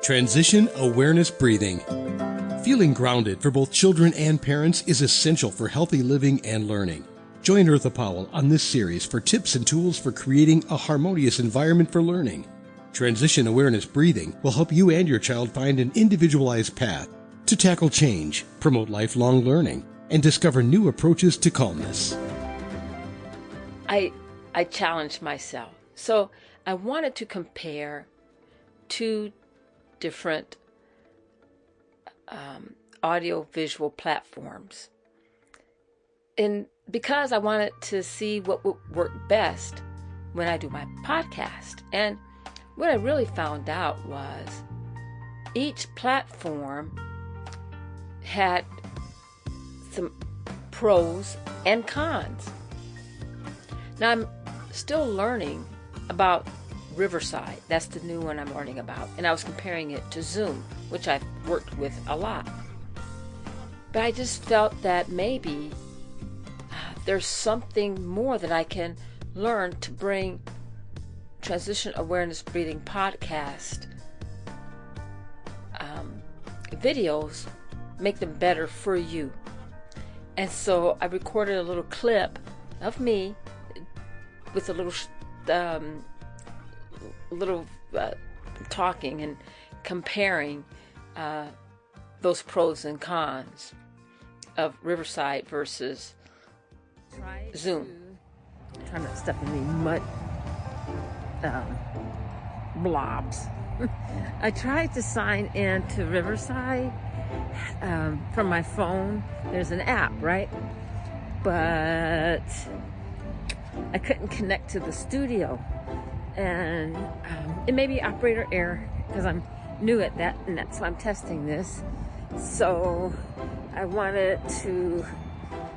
Transition awareness breathing. Feeling grounded for both children and parents is essential for healthy living and learning. Join Eartha Powell on this series for tips and tools for creating a harmonious environment for learning. Transition awareness breathing will help you and your child find an individualized path to tackle change, promote lifelong learning, and discover new approaches to calmness. I challenged myself. So I wanted to compare two different audio-visual platforms. And because I wanted to see what would work best when I do my podcast. And what I really found out was each platform had some pros and cons. Now I'm still learning about Riverside. That's the new one I'm learning about. And I was comparing it to Zoom, which I've worked with a lot. But I just felt that maybe there's something more that I can learn to bring Transition Awareness Breathing podcast videos, make them better for you. And so I recorded a little clip of me with a little talking and comparing those pros and cons of Riverside versus Zoom. Trying not to step in any mud blobs. I tried to sign in to Riverside from my phone. There's an app, right? But I couldn't connect to the studio. And it may be operator error because I'm new at that, and that's why I'm testing this. So I wanted to,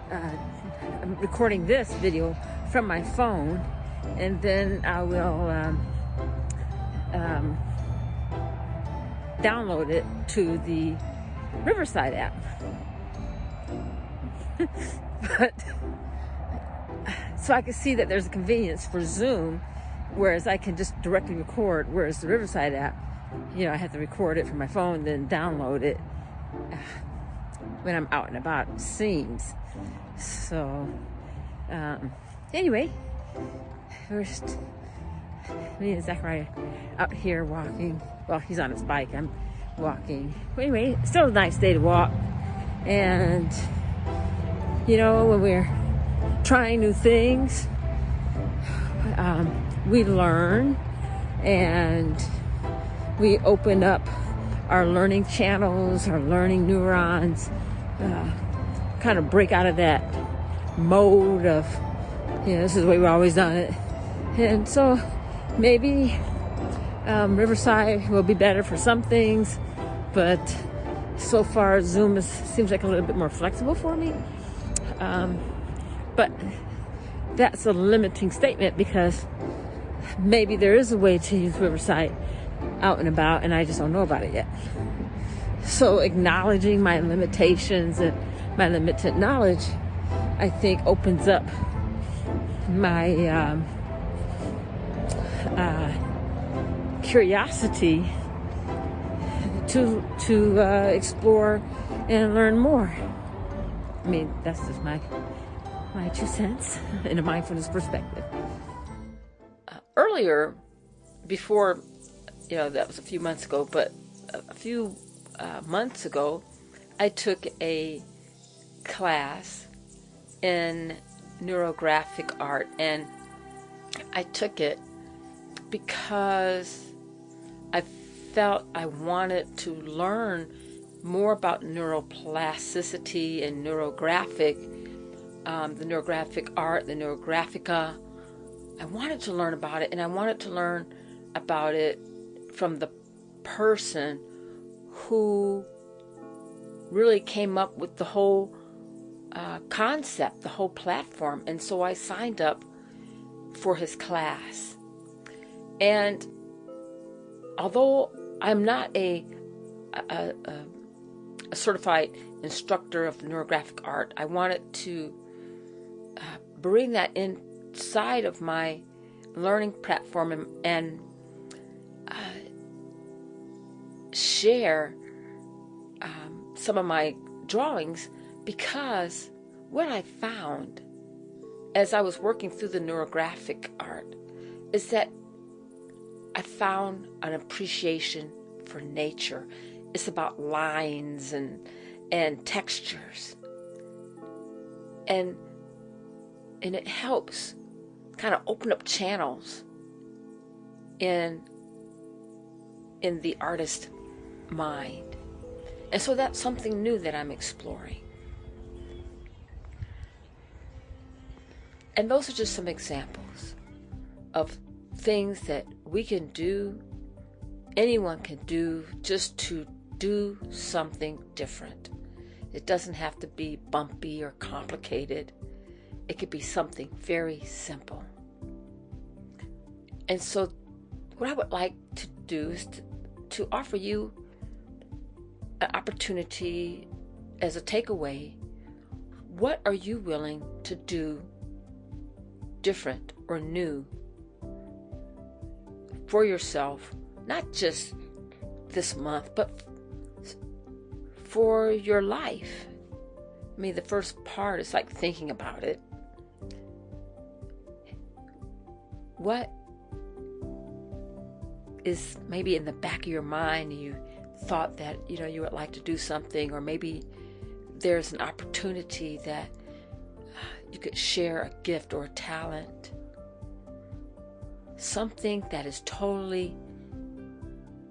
I'm recording this video from my phone, and then I will download it to the Riverside app. But so I can see that there's a convenience for Zoom, whereas I can just directly record, whereas the Riverside app, I have to record it from my phone, then download it when I'm out and about, it seems. So, anyway, first, me and Zachariah out here walking. Well, he's on his bike, I'm walking. Anyway, it's still a nice day to walk. And, when we're trying new things, we learn and we open up our learning channels, our learning neurons, kind of break out of that mode of, this is the way we've always done it. And so maybe Riverside will be better for some things, but so far Zoom seems like a little bit more flexible for me. But that's a limiting statement because maybe there is a way to use Riverside out and about, and I just don't know about it yet. So acknowledging my limitations and my limited knowledge, I think opens up my curiosity to explore and learn more. I mean, that's just my 2 cents in a mindfulness perspective. Earlier, before, that was a few months ago, but a few months ago, I took a class in neurographic art, and I took it because I felt I wanted to learn more about neuroplasticity and neurographic, the neurographic art, the neurographica. I wanted to learn about it, and I wanted to learn about it from the person who really came up with the whole concept, the whole platform. And so I signed up for his class. And although I'm not a certified instructor of neurographic art, I wanted to bring that inside of my learning platform and share some of my drawings, because what I found as I was working through the neurographic art is that I found an appreciation for nature. It's about lines and textures. And it helps kind of open up channels in the artist's mind. And so that's something new that I'm exploring. And those are just some examples of things that we can do, anyone can do, just to do something different. It doesn't have to be bumpy or complicated. It could be something very simple. And so what I would like to do is to offer you an opportunity as a takeaway. What are you willing to do different or new for yourself, not just this month, but for your life? I mean, the first part is like thinking about it. What is maybe in the back of your mind, you thought that, you would like to do something, or maybe there's an opportunity that you could share a gift or a talent, something that is totally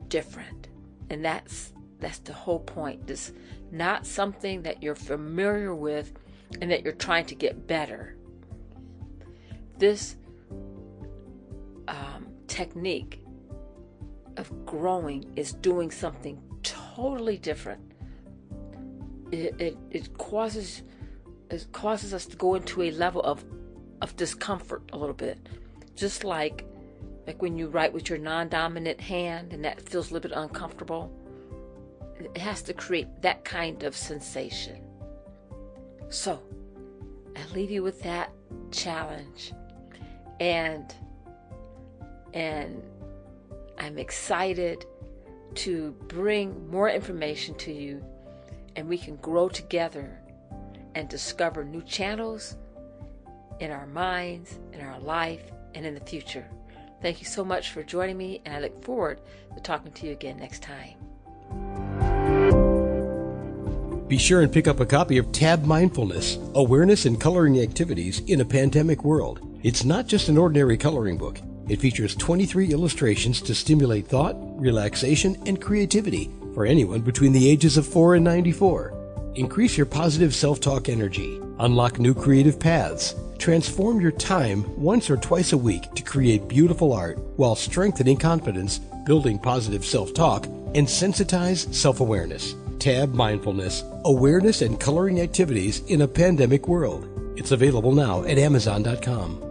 different. And that's the whole point. This not something that you're familiar with and that you're trying to get better. This technique of growing is doing something totally different. It causes us to go into a level of discomfort a little bit, just like when you write with your non-dominant hand and that feels a little bit uncomfortable. It has to create that kind of sensation. So I leave you with that challenge, and I'm excited to bring more information to you, and we can grow together and discover new channels in our minds, in our life, and in the future. Thank you so much for joining me, and I look forward to talking to you again next time. Be sure and pick up a copy of Tab Mindfulness, Awareness and Coloring Activities in a Pandemic World. It's not just an ordinary coloring book. It features 23 illustrations to stimulate thought, relaxation, and creativity for anyone between the ages of 4 and 94. Increase your positive self-talk energy. Unlock new creative paths. Transform your time once or twice a week to create beautiful art while strengthening confidence, building positive self-talk, and sensitize self-awareness. Tab Mindfulness, Awareness and Coloring Activities in a Pandemic World. It's available now at Amazon.com.